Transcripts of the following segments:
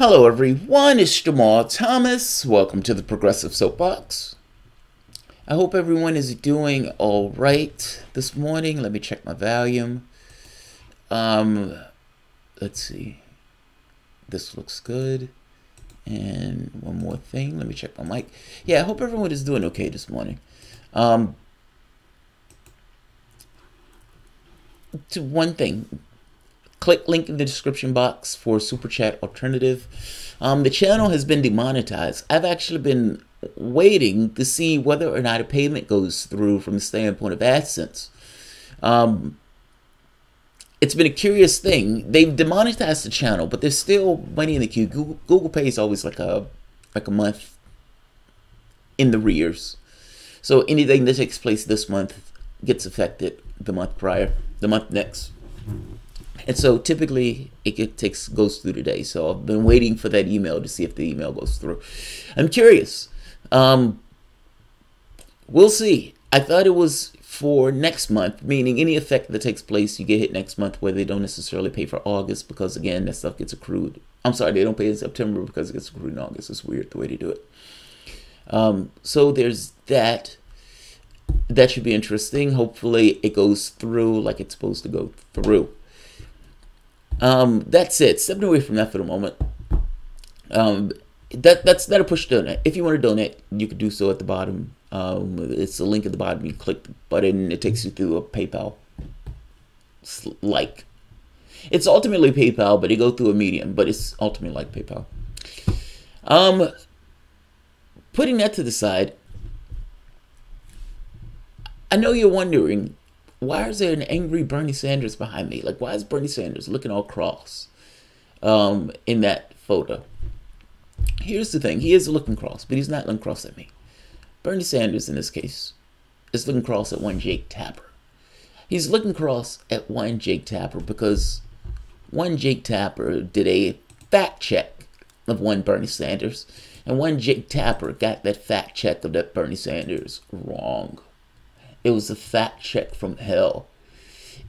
Hello everyone, it's Jamarl Thomas. Welcome to the Progressive Soapbox. I hope everyone is doing all right this morning. Let me check my volume. Let's see. This looks good. And one more thing. Let me check my mic. Yeah, I hope everyone is doing okay this morning. To one thing. Click link in the description box for Super Chat alternative. The channel has been demonetized. I've actually been waiting to see whether or not a payment goes through from the standpoint of AdSense. It's been a curious thing. They've demonetized the channel, but there's still money in the queue. Google Pay is always like a month in the rears. So anything that takes place this month gets affected the month prior, the month next. And so typically it goes through today. So I've been waiting for that email to see if the email goes through. I'm curious. We'll see. I thought it was for next month, meaning any effect that takes place, you get hit next month, where they don't necessarily pay for August because, again, that stuff gets accrued. I'm sorry, they don't pay in September because it gets accrued in August. It's weird the way they do it. So there's that. That should be interesting. Hopefully it goes through like it's supposed to go through. That's it. Stepping away from that for the moment. That's not a push donate. If you want to donate, you can do so at the bottom. It's a link at the bottom. You click the button, it takes you through a PayPal. It's ultimately PayPal, but you go through a medium, but it's ultimately like PayPal. Putting that to the side, I know you're wondering, why is there an angry Bernie Sanders behind me? Like, why is Bernie Sanders looking all cross in that photo? Here's the thing. He is looking cross, but he's not looking cross at me. Bernie Sanders, in this case, is looking cross at one Jake Tapper. He's looking cross at one Jake Tapper because one Jake Tapper did a fact check of one Bernie Sanders, and one Jake Tapper got that fact check of that Bernie Sanders wrong. It was a fact check from hell.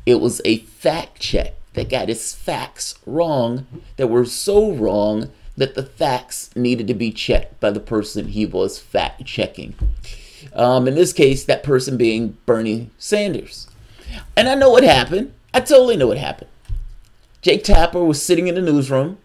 It was a fact check that got his facts wrong, that were so wrong that the facts needed to be checked by the person he was fact checking. In this case, that person being Bernie Sanders. And I know what happened. I totally know what happened. Jake Tapper was sitting in the newsroom,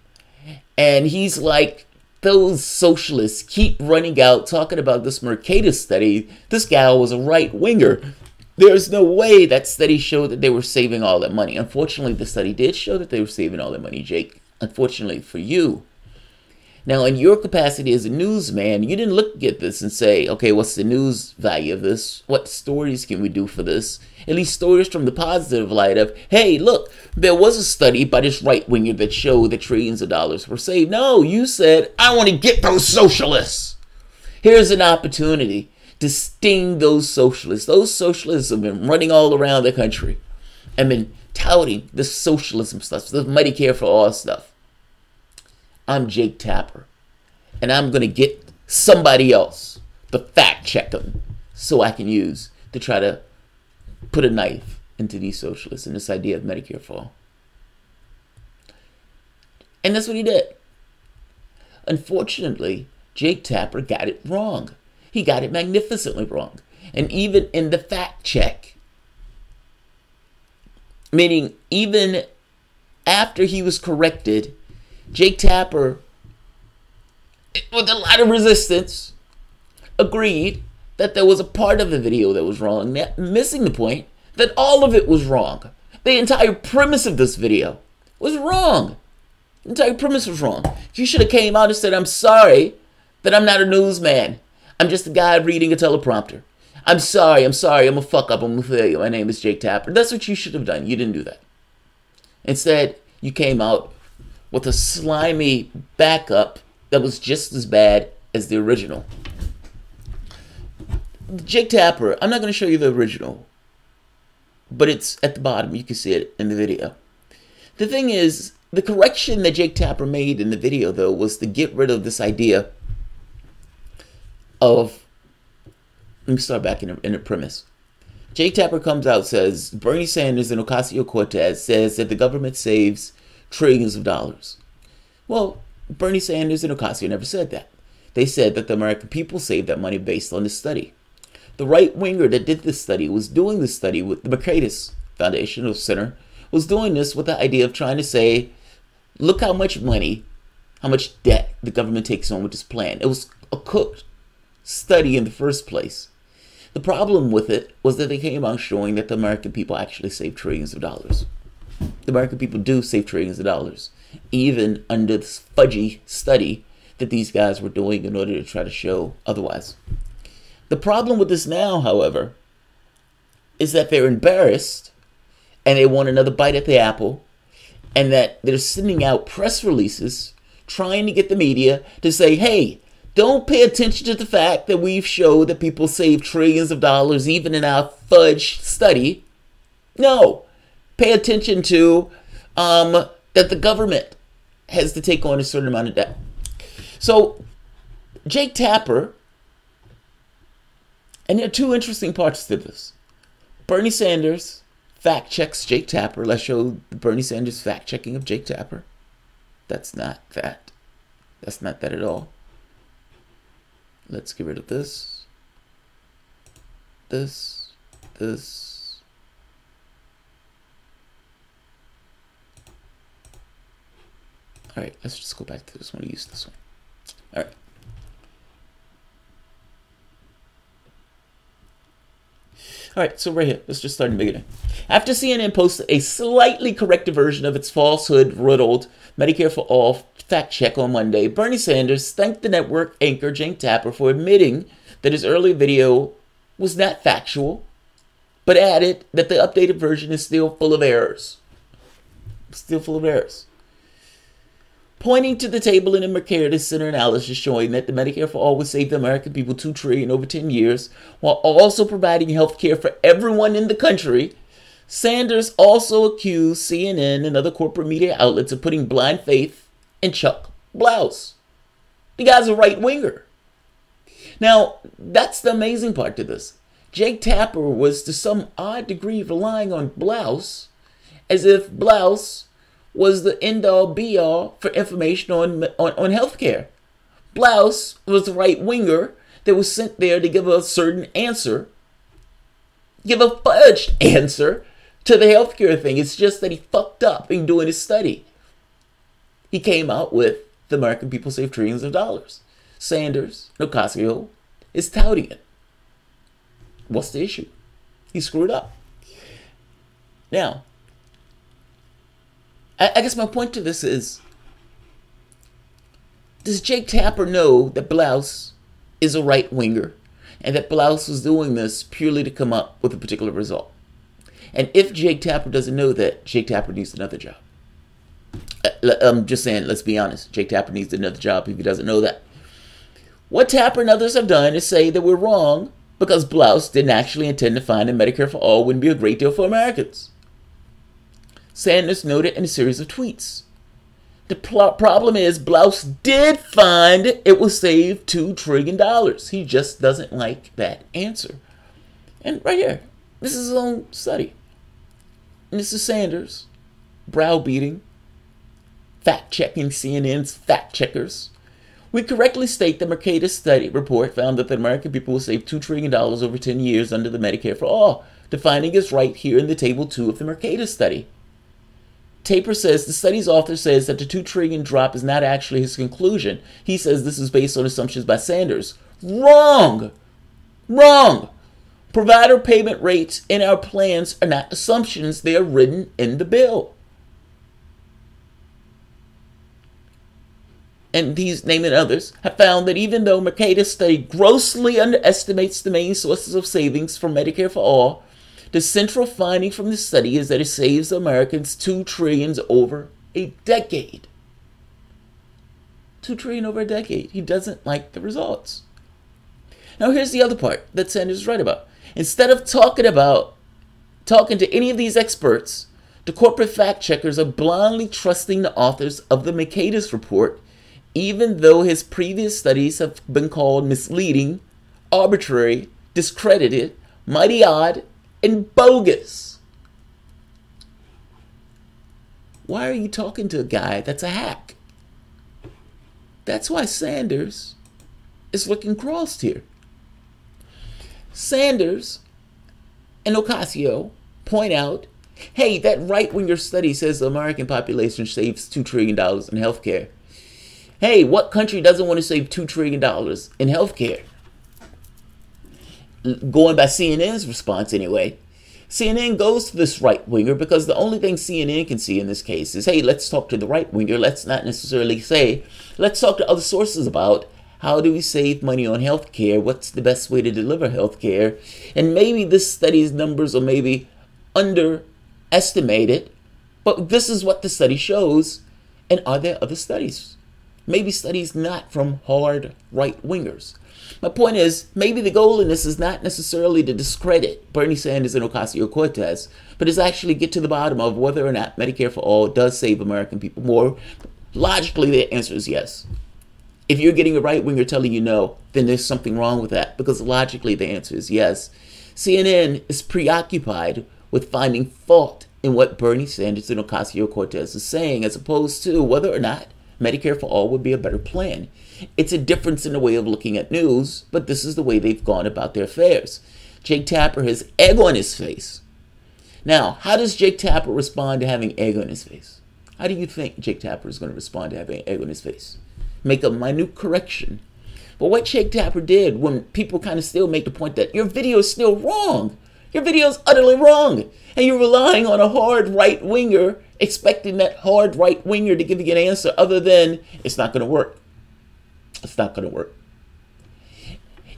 and he's like, those socialists keep running out talking about this Mercatus study. This guy was a right-winger. There's no way that study showed that they were saving all that money. Unfortunately, the study did show that they were saving all that money, Jake. Unfortunately for you. Now, in your capacity as a newsman, you didn't look at this and say, okay, what's the news value of this? What stories can we do for this? At least stories from the positive light of, hey, look, there was a study by this right-winger that showed that trillions of dollars were saved. No, you said, I want to get those socialists. Here's an opportunity to sting those socialists. Those socialists have been running all around the country and been touting the socialism stuff, the Medicare for all stuff. I'm Jake Tapper, and I'm going to get somebody else to fact check them so I can use to try to put a knife into these socialists and this idea of Medicare for all. And that's what he did. Unfortunately, Jake Tapper got it wrong. He got it magnificently wrong. And even in the fact check, meaning even after he was corrected, Jake Tapper, with a lot of resistance, agreed that there was a part of the video that was wrong, missing the point that all of it was wrong. The entire premise of this video was wrong. The entire premise was wrong. You should have came out and said, I'm sorry that I'm not a newsman. I'm just a guy reading a teleprompter. I'm sorry, I'm a fuck up, I'm a failure. My name is Jake Tapper. That's what you should have done. You didn't do that. Instead, you came out with a slimy backup that was just as bad as the original. Jake Tapper, I'm not going to show you the original, but it's at the bottom. You can see it in the video. The thing is, the correction that Jake Tapper made in the video, though, was to get rid of this idea of, let me start back in the premise. Jake Tapper comes out, says, Bernie Sanders and Ocasio-Cortez says that the government saves trillions of dollars. Well, Bernie Sanders and Ocasio never said that. They said that the American people saved that money based on this study. The right-winger that did this study was doing this study with the Mercatus Foundation or Center, was doing this with the idea of trying to say, look how much money, how much debt the government takes on with this plan. It was a cooked study in the first place. The problem with it was that they came out showing that the American people actually save trillions of dollars. The American people do save trillions of dollars, even under this fudgy study that these guys were doing in order to try to show otherwise. The problem with this now, however, is that they're embarrassed and they want another bite at the apple, and that they're sending out press releases trying to get the media to say, hey, don't pay attention to the fact that we've showed that people save trillions of dollars even in our fudge study. No, pay attention to that the government has to take on a certain amount of debt. So Jake Tapper, and there are two interesting parts to this. Bernie Sanders fact checks Jake Tapper. Let's show the Bernie Sanders fact checking of Jake Tapper. That's not that. That's not that at all. Let's get rid of this. This. All right, let's just go back to this one. Use this one. All right. All right, so right here, let's just start in the beginning. After CNN posted a slightly corrected version of its falsehood-riddled Medicare for All fact check on Monday, Bernie Sanders thanked the network anchor Jake Tapper for admitting that his earlier video was not factual, but added that the updated version is still full of errors. Still full of errors. Pointing to the table in the Mercatus Center analysis showing that the Medicare for All would save the American people $2 trillion over 10 years, while also providing health care for everyone in the country, Sanders also accused CNN and other corporate media outlets of putting blind faith in Chuck Blouse. The guy's a right-winger. Now, that's the amazing part to this. Jake Tapper was to some odd degree relying on Blouse as if Blouse was the end-all be-all for information on healthcare. Blouse was the right-winger that was sent there to give a certain answer, give a fudged answer to the healthcare thing. It's just that he fucked up in doing his study. He came out with the American people save trillions of dollars. Sanders, Ocasio, is touting it. What's the issue? He screwed up. Now, I guess my point to this is, does Jake Tapper know that Blouse is a right-winger and that Blouse was doing this purely to come up with a particular result? And if Jake Tapper doesn't know that, Jake Tapper needs another job. I'm just saying, let's be honest. Jake Tapper needs another job if he doesn't know that. What Tapper and others have done is say that we're wrong because Blouse didn't actually intend to find that Medicare for All wouldn't be a great deal for Americans. Sanders noted in a series of tweets. The problem is Blouse did find it will save $2 trillion. He just doesn't like that answer. And right here, this is his own study. And this is Sanders browbeating, fact-checking CNN's fact-checkers. We correctly state the Mercatus study report found that the American people will save $2 trillion over 10 years under the Medicare for All. The finding is right here in the table 2 of the Mercatus study. Tapper says the study's author says that the $2 trillion drop is not actually his conclusion. He says this is based on assumptions by Sanders. Wrong! Wrong! Provider payment rates in our plans are not assumptions. They are written in the bill. And these, naming others, have found that even though Mercatus study grossly underestimates the main sources of savings for Medicare for All, the central finding from the study is that it saves Americans $2 trillion over a decade. $2 trillion over a decade. He doesn't like the results. Now here's the other part that Sanders is right about. Instead of talking to any of these experts, the corporate fact checkers are blindly trusting the authors of the Mercatus report, even though his previous studies have been called misleading, arbitrary, discredited, mighty odd, and bogus. Why are you talking to a guy that's a hack? That's why Sanders is looking crossed here. Sanders and Ocasio point out, hey, that right-winger study says the American population saves $2 trillion in healthcare. Hey, what country doesn't want to save $2 trillion in healthcare? Going by CNN's response anyway, CNN goes to this right-winger because the only thing CNN can see in this case is, hey, let's talk to the right-winger. Let's not necessarily say, let's talk to other sources about how do we save money on healthcare? What's the best way to deliver healthcare? And maybe this study's numbers are maybe underestimated, but this is what the study shows. And are there other studies? Maybe studies not from hard right-wingers. My point is, maybe the goal in this is not necessarily to discredit Bernie Sanders and Ocasio-Cortez, but is actually get to the bottom of whether or not Medicare for All does save American people more. Logically, the answer is yes. If you're getting a right-winger telling you no, then there's something wrong with that, because logically the answer is yes. CNN is preoccupied with finding fault in what Bernie Sanders and Ocasio-Cortez is saying, as opposed to whether or not Medicare for All would be a better plan. It's a difference in the way of looking at news, but this is the way they've gone about their affairs. Jake Tapper has egg on his face. Now, how does Jake Tapper respond to having egg on his face? How do you think Jake Tapper is going to respond to having egg on his face? Make a minute correction. But what Jake Tapper did, when people kind of still make the point that your video is still wrong, your video is utterly wrong, and you're relying on a hard right-winger, expecting that hard right-winger to give you an answer other than, it's not going to work. It's not going to work.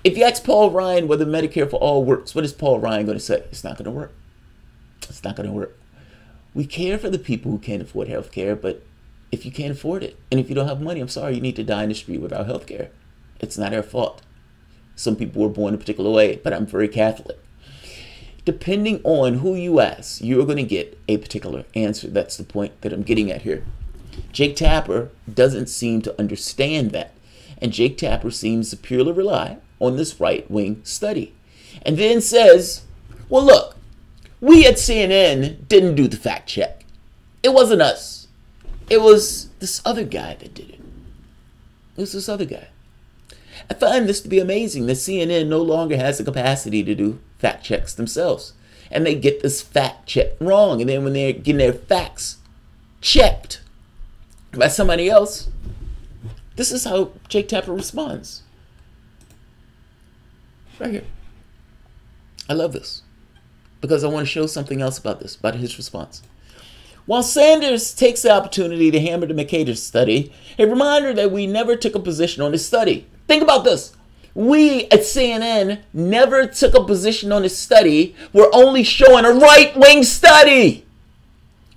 If you ask Paul Ryan whether Medicare for All works, what is Paul Ryan going to say? It's not going to work. It's not going to work. We care for the people who can't afford health care, but if you can't afford it, and if you don't have money, I'm sorry, you need to die in the street without health care. It's not our fault. Some people were born a particular way, but I'm very Catholic. Depending on who you ask, you're going to get a particular answer. That's the point that I'm getting at here. Jake Tapper doesn't seem to understand that. And Jake Tapper seems to purely rely on this right-wing study. And then says, well, look, we at CNN didn't do the fact check. It wasn't us. It was this other guy that did it. It was this other guy. I find this to be amazing that CNN no longer has the capacity to do fact checks themselves. And they get this fact check wrong. And then when they're getting their facts checked by somebody else, this is how Jake Tapper responds. Right here. I love this because I want to show something else about this, about his response. While Sanders takes the opportunity to hammer the Mercator study, a reminder that we never took a position on this study. Think about this. We at CNN never took a position on this study. We're only showing a right-wing study.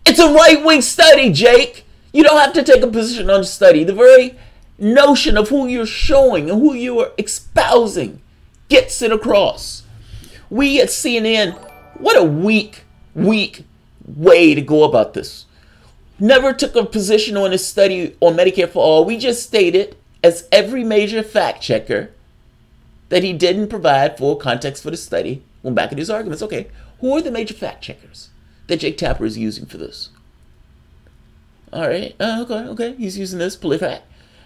It's a right-wing study, Jake. You don't have to take a position on the study. The very notion of who you're showing and who you are espousing gets it across. We at CNN, what a weak way to go about this. Never took a position on this study on Medicare for All. We just stated, as every major fact checker, that he didn't provide full context for the study. Went back in his arguments. Okay, who are the major fact checkers that Jake Tapper is using for this? All right, okay, he's using this, PolitiFact.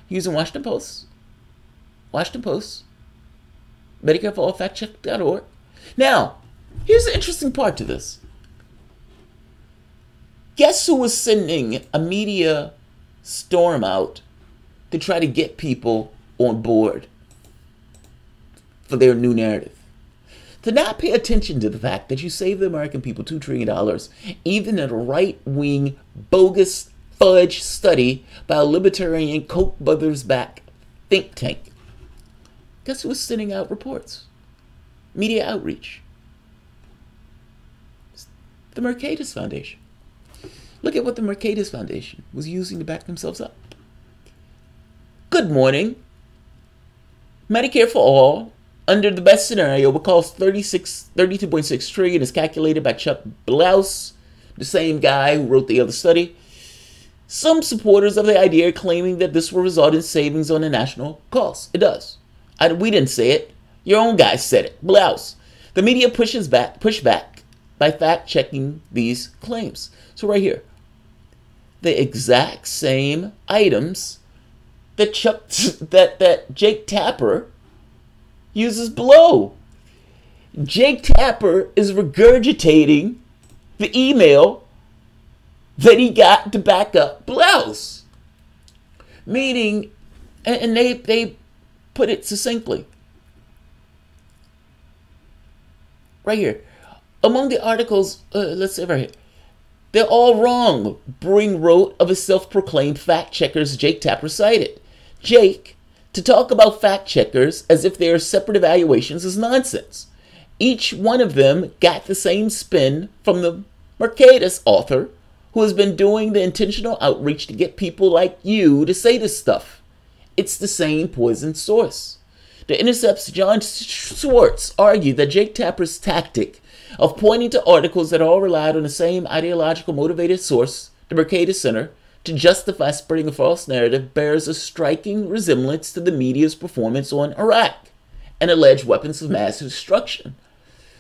Using Washington Post, Medicare for All factcheck.org. Now, here's the interesting part to this. Guess who was sending a media storm out to try to get people on board for their new narrative? To not pay attention to the fact that you save the American people $2 trillion, even in a right-wing, bogus fudge study by a libertarian Koch brothers-backed think tank. Guess who was sending out reports? Media outreach. The Mercatus Foundation. Look at what the Mercatus Foundation was using to back themselves up. Good morning. Medicare for All, under the best scenario, would cost $32.6 trillion, is calculated by Chuck Blouse, the same guy who wrote the other study. Some supporters of the idea are claiming that this will result in savings on the national costs. It does. We didn't say it. Your own guy said it. Blouse. The media push back by fact-checking these claims. So right here, the exact same items that Jake Tapper uses below. Jake Tapper is regurgitating the email that he got to back up Blouse. Meaning, and they put it succinctly. Right here. Among the articles, let's say right here. They're all wrong, Bring wrote of a self-proclaimed fact-checkers Jake Tapper cited. Jake, to talk about fact-checkers as if they are separate evaluations is nonsense. Each one of them got the same spin from the Mercatus author, who has been doing the intentional outreach to get people like you to say this stuff. It's the same poison source. The Intercept's John Schwartz argued that Jake Tapper's tactic of pointing to articles that all relied on the same ideological motivated source, the Burke ADA Center, to justify spreading a false narrative bears a striking resemblance to the media's performance on Iraq and alleged weapons of mass destruction.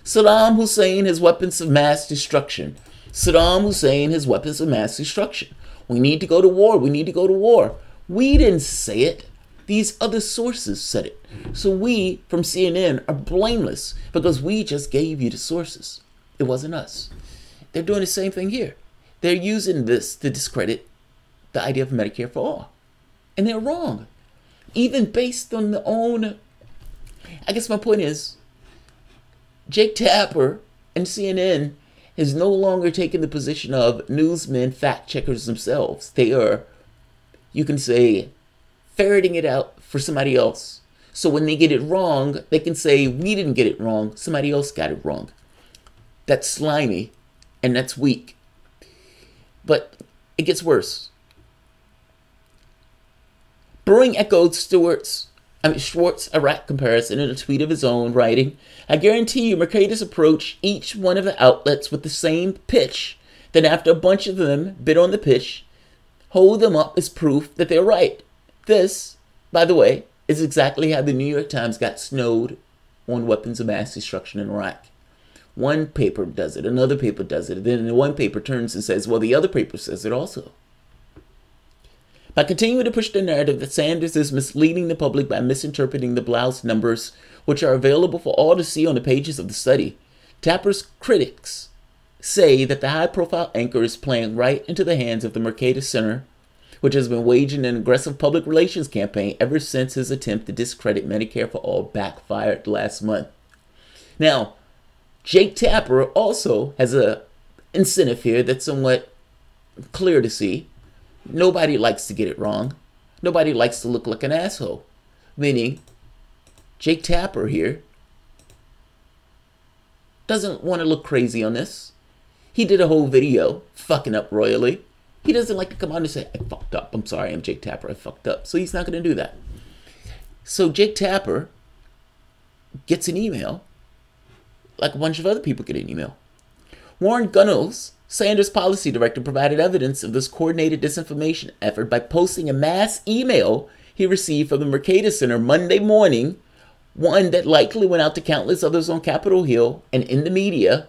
Saddam Hussein has weapons of mass destruction. Saddam Hussein has weapons of mass destruction. We need to go to war. We need to go to war. We didn't say it. These other sources said it. So we, from CNN, are blameless because we just gave you the sources. It wasn't us. They're doing the same thing here. They're using this to discredit the idea of Medicare for all. And they're wrong. Even based on their own... I guess my point is, Jake Tapper and CNN has no longer taken the position of newsmen, fact-checkers themselves. They are, you can say, ferreting it out for somebody else. So when they get it wrong, they can say, we didn't get it wrong, somebody else got it wrong. That's slimy, and that's weak. But it gets worse. Brewing echoed Schwartz's Iraq comparison in a tweet of his own, writing, I guarantee you Mercatus approached each one of the outlets with the same pitch. Then after a bunch of them bid on the pitch, hold them up as proof that they're right. This, by the way, is exactly how the New York Times got snowed on weapons of mass destruction in Iraq. One paper does it, another paper does it, and then one paper turns and says, well, the other paper says it also. By continuing to push the narrative that Sanders is misleading the public by misinterpreting the Blouse numbers, which are available for all to see on the pages of the study, Tapper's critics say that the high-profile anchor is playing right into the hands of the Mercatus Center, which has been waging an aggressive public relations campaign ever since his attempt to discredit Medicare for all backfired last month. Now, Jake Tapper also has an incentive here that's somewhat clear to see. Nobody likes to get it wrong. Nobody likes to look like an asshole. Meaning, Jake Tapper here doesn't want to look crazy on this. He did a whole video fucking up royally. He doesn't like to come out and say, I fucked up. I'm sorry, I'm Jake Tapper. I fucked up. So he's not going to do that. So Jake Tapper gets an email like a bunch of other people get an email. Warren Gunnels, Sanders' policy director, provided evidence of this coordinated disinformation effort by posting a mass email he received from the Mercatus Center Monday morning, one that likely went out to countless others on Capitol Hill and in the media.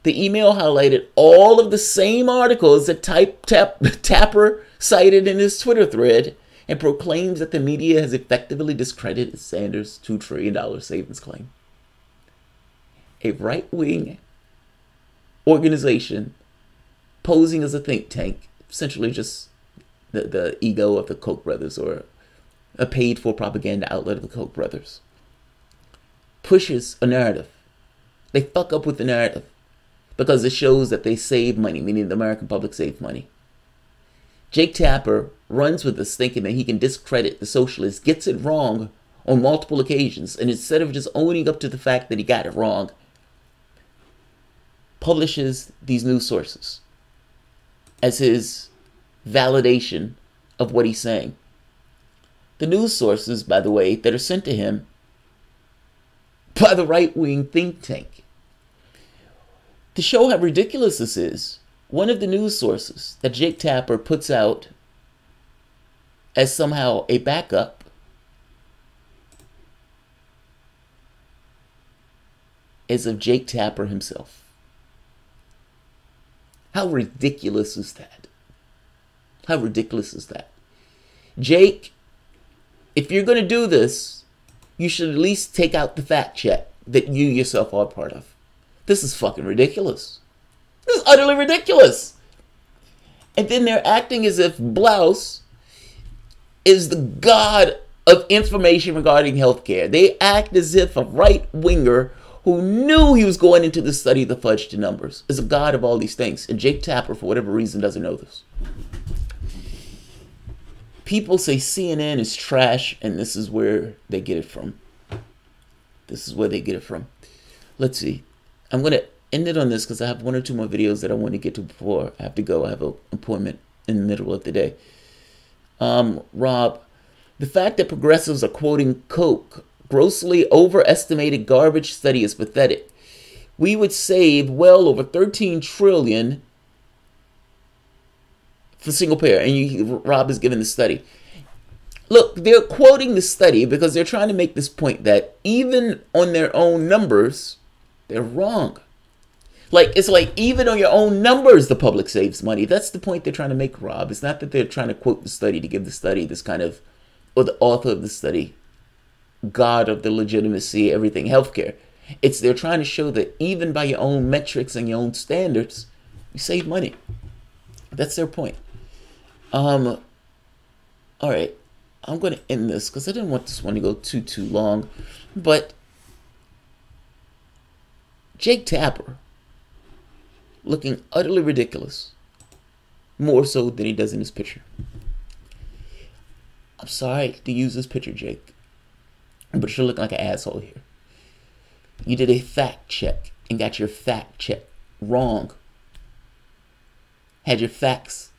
The email highlighted all of the same articles that Tapper cited in his Twitter thread and proclaims that the media has effectively discredited Sanders' $2 trillion savings claim. A right-wing organization posing as a think tank, essentially just the ego of the Koch brothers or a paid-for propaganda outlet of the Koch brothers, pushes a narrative. They fuck up with the narrative because it shows that they save money, meaning the American public saved money. Jake Tapper runs with this thinking that he can discredit the socialists, gets it wrong on multiple occasions, and instead of just owning up to the fact that he got it wrong, publishes these news sources as his validation of what he's saying. The news sources, by the way, that are sent to him by the right-wing think tank. To show how ridiculous this is, one of the news sources that Jake Tapper puts out as somehow a backup is of Jake Tapper himself. How ridiculous is that? How ridiculous is that? Jake if you're going to do this, you should at least take out the fact check that you yourself are a part of. This is fucking ridiculous. This is utterly ridiculous. And then they're acting as if Blouse is the god of information regarding healthcare. They act as if a right-winger who knew he was going into the study of the fudge to numbers is a god of all these things. And Jake Tapper, for whatever reason, doesn't know this. People say CNN is trash, and this is where they get it from. This is where they get it from. Let's see. I'm going to end it on this because I have 1 or 2 more videos that I want to get to before I have to go. I have an appointment in the middle of the day. Rob, the fact that progressives are quoting Koch grossly overestimated garbage study is pathetic. We would save well over $13 trillion for single payer. And Rob is giving the study. Look, they're quoting the study because they're trying to make this point that even on their own numbers, they're wrong. Like, it's like even on your own numbers, the public saves money. That's the point they're trying to make, Rob. It's not that they're trying to quote the study to give the study this kind of, or the author of the study, god of the legitimacy, everything, healthcare. It's they're trying to show that even by your own metrics and your own standards, you save money. That's their point. All right. I'm going to end this because I didn't want this one to go too long. But Jake Tapper looking utterly ridiculous, more so than he does in his picture. I'm sorry to use this picture, Jake, but you're looking like an asshole here. You did a fact check and got your fact check wrong. Had your facts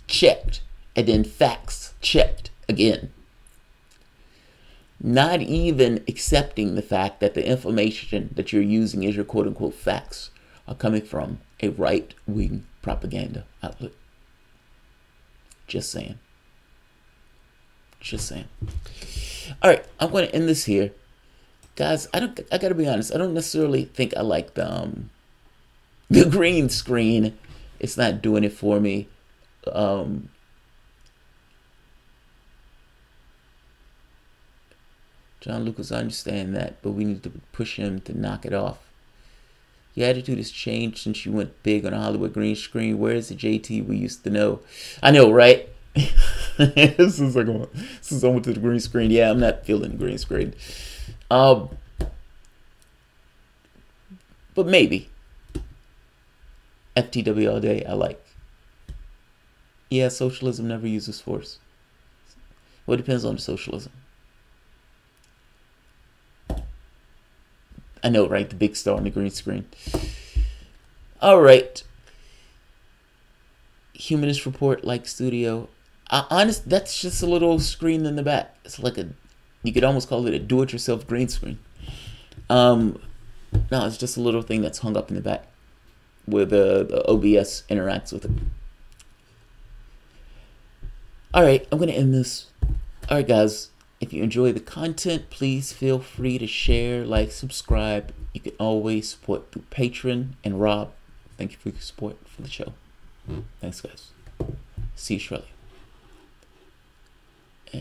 checked and then facts checked again. Not even accepting the fact that the information that you're using as your quote-unquote facts are coming from a right-wing propaganda outlet. Just saying. Just saying. All right, I'm going to end this here. Guys, I got to be honest. I don't necessarily think I like the green screen. It's not doing it for me. John Lucas, I understand that, but we need to push him to knock it off. Your attitude has changed since you went big on a Hollywood green screen. Where is the JT we used to know? I know, right? This is like since I went to the green screen. Yeah, I'm not feeling the green screen. But maybe. FTW all day, I like. Yeah, socialism never uses force. Well, it depends on the socialism. I know, right? The big star on the green screen. All right. Humanist Report, like Studio. Honest, that's just a little screen in the back. It's like you could almost call it a do-it-yourself green screen. No, it's just a little thing that's hung up in the back where the OBS interacts with it. All right, I'm going to end this. All right, guys. If you enjoy the content, please feel free to share, like, subscribe. You can always support through Patreon. And Rob, thank you for your support for the show. Thanks, guys. See you shortly.